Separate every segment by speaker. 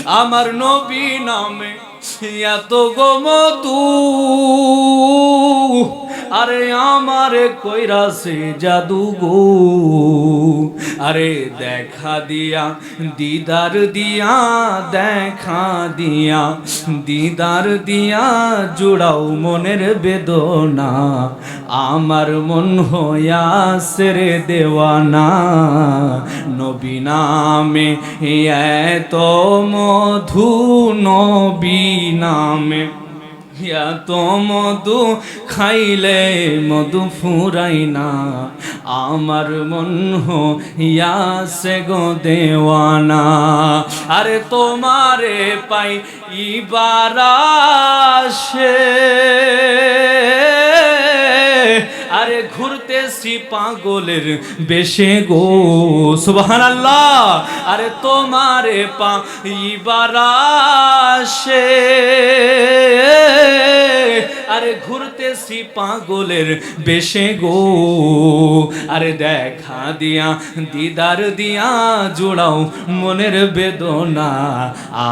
Speaker 1: আমার নবী নামে এত গো মধু, আরে আমারে কইরাছে জাদু গো। আরে দেখা দিয়া দিদার দিয়া, দেখা দিয়া দিদার দিয়া জুড়াও মনের বেদনা, আমার মন হইয়াছে রে দেওয়ানা। নবী নামে এত মধু, নবী নামে এত মধু, খাইলে মধু ফুরাই না, আমার মন হইয়াছে গো দেওয়ানা। আরে তোমারে পাই ইবার আসে, আরে ঘুরতেছি পাগলের বেশে গো, সুবহানাল্লাহ। আরে তোমারে পাইবার আসে, আরে ঘুরতেছি পাগলের বেশে গো। আরে দেখা দিয়া দিদার দিয়া জোড়াও মনের বেদনা,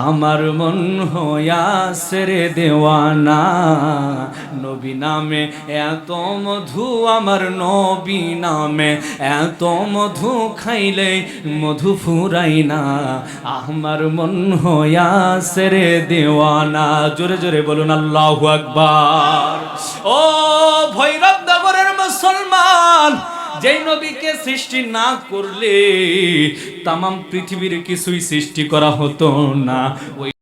Speaker 1: আমার মন হইয়াছে রে দেওয়ানা। নবী নামে এত মধু, আমার নবী নামে এত মধু, খাইলে মধু ফুরাই না, আমার মন হইয়াছে রে দেওয়ানা। জোরে জোরে বলুন আল্লাহু আকবার। ও ভৈরব নগরের মুসলমান, যেই নবীকে সৃষ্টি না করলে তামাম পৃথিবীর কিছুই সৃষ্টি করা হতো না। ওই